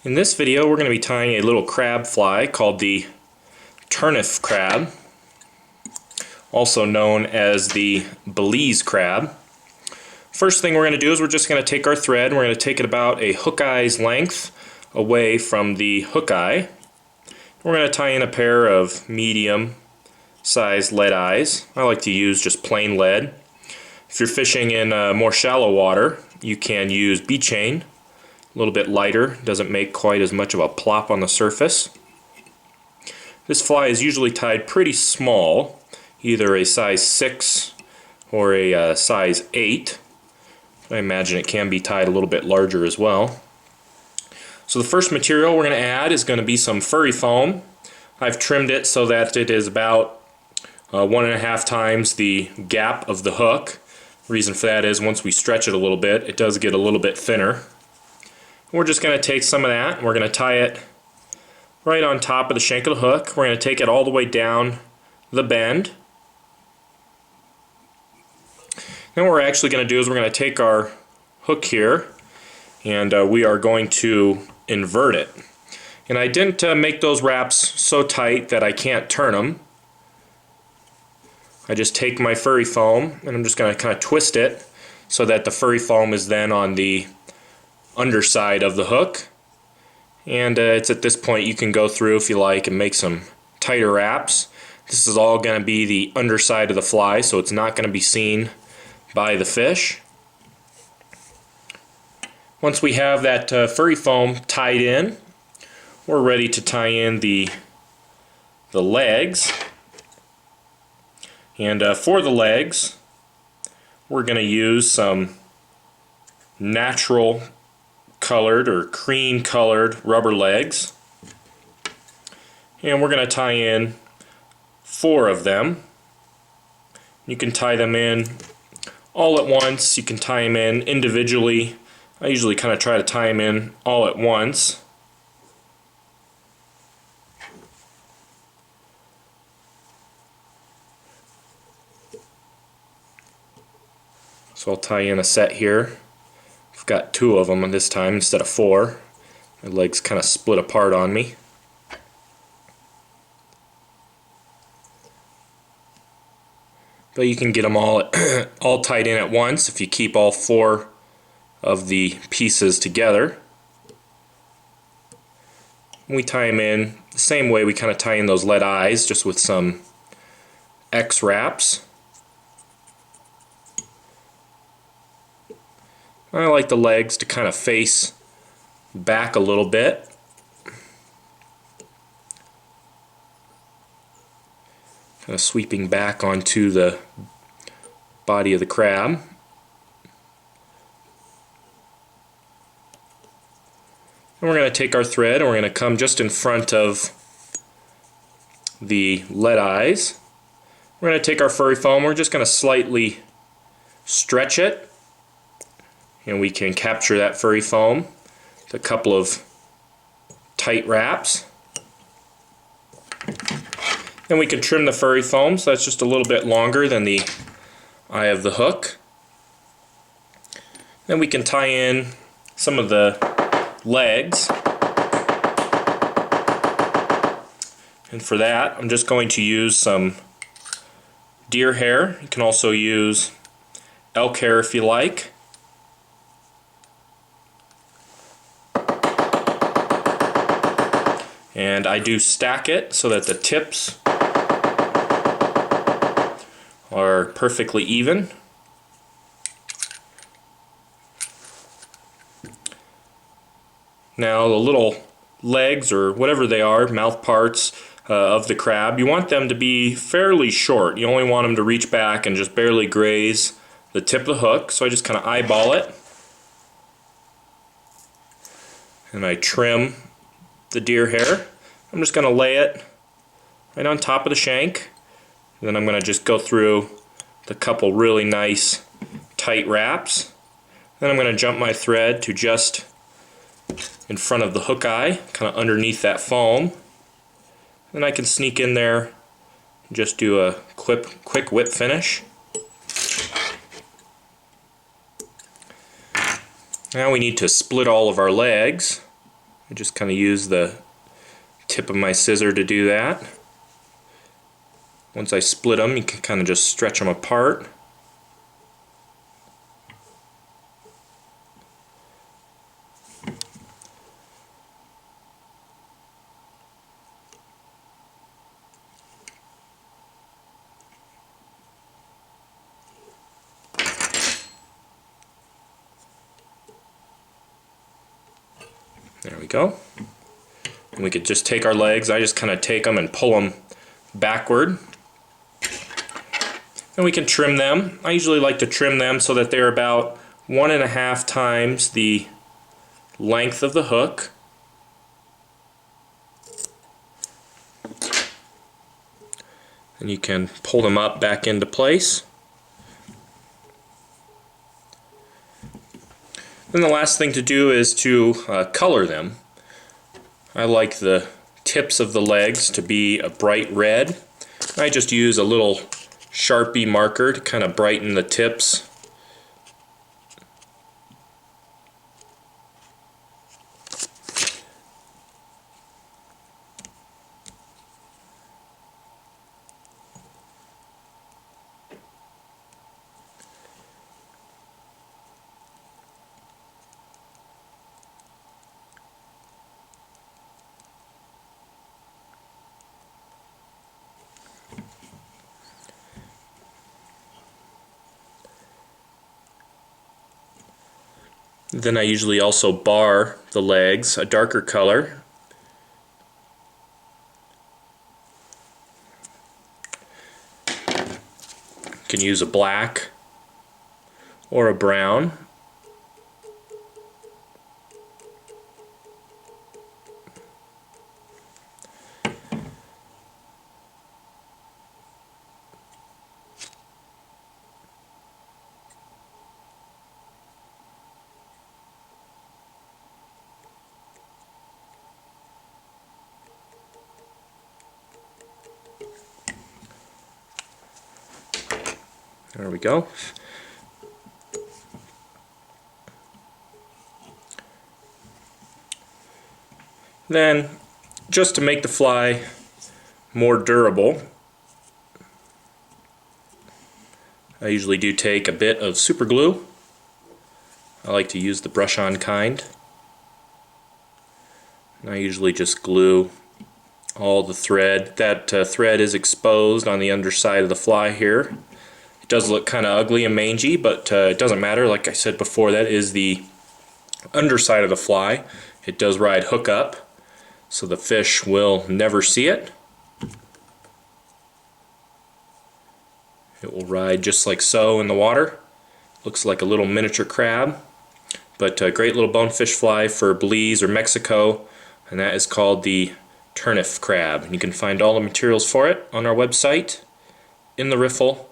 In this video we're going to be tying a little crab fly called the Turneffe crab, also known as the Belize crab. First thing we're going to do is we're just going to take our thread and we're going to take it about a hook eye's length away from the hook eye. We're going to tie in a pair of medium sized lead eyes. I like to use just plain lead. If you're fishing in more shallow water, you can use bead chain. A little bit lighter, doesn't make quite as much of a plop on the surface. This fly is usually tied pretty small, either a size 6 or a size 8. I imagine it can be tied a little bit larger as well. So the first material we're going to add is going to be some furry foam. I've trimmed it so that it is about 1.5 times the gap of the hook. The reason for that is once we stretch it a little bit, it does get a little bit thinner. We're just going to take some of that and we're going to tie it right on top of the shank of the hook. We're going to take it all the way down the bend. Then what we're actually going to do is we're going to take our hook here and we are going to invert it. And I didn't make those wraps so tight that I can't turn them. I just take my furry foam and I'm just going to kind of twist it so that the furry foam is then on the underside of the hook, and it's at this point you can go through if you like and make some tighter wraps. This is all going to be the underside of the fly, so it's not going to be seen by the fish. Once we have that furry foam tied in, we're ready to tie in the legs. And for the legs, we're going to use some natural colored or cream colored rubber legs, and we're going to tie in 4 of them. You can tie them in all at once, you can tie them in individually. I usually kind of try to tie them in all at once. So I'll tie in a set here. I've got 2 of them this time instead of 4. My legs kind of split apart on me. But you can get them all tied in at once if you keep all 4 of the pieces together. We tie them in the same way we kind of tie in those lead eyes, just with some X wraps. I like the legs to kind of face back a little bit. Kind of sweeping back onto the body of the crab. And we're going to take our thread and we're going to come just in front of the lead eyes. We're going to take our furry foam, we're just going to slightly stretch it, and we can capture that furry foam with a couple of tight wraps. Then we can trim the furry foam so that's just a little bit longer than the eye of the hook. Then we can tie in some of the legs. And for that, I'm just going to use some deer hair. You can also use elk hair if you like. And I do stack it so that the tips are perfectly even. Now the little legs, or whatever they are, mouth parts of the crab, you want them to be fairly short. You only want them to reach back and just barely graze the tip of the hook. So I just kind of eyeball it and I trim the deer hair. I'm just going to lay it right on top of the shank, and then I'm going to just go through the couple really nice tight wraps. Then I'm going to jump my thread to just in front of the hook eye, kind of underneath that foam. Then I can sneak in there and just do a quick whip finish. Now we need to split all of our legs. I just kind of use the tip of my scissor to do that. Once I split them, you can kind of just stretch them apart. There we go. And we could just take our legs. I just kind of take them and pull them backward. And we can trim them. I usually like to trim them so that they're about 1.5 times the length of the hook. And you can pull them up back into place. Then the last thing to do is to color them. I like the tips of the legs to be a bright red. I just use a little Sharpie marker to kind of brighten the tips. Then I usually also bar the legs a darker color. You can use a black or a brown. There we go. Then, just to make the fly more durable, I usually do take a bit of super glue. I like to use the brush-on kind. And I usually just glue all the thread. That thread is exposed on the underside of the fly here. It does look kind of ugly and mangy, but it doesn't matter. Like I said before, that is the underside of the fly. It does ride hook up, so the fish will never see it. It will ride just like so in the water. Looks like a little miniature crab, but a great little bonefish fly for Belize or Mexico, and that is called the Turneffe crab. And you can find all the materials for it on our website, intheriffle.com.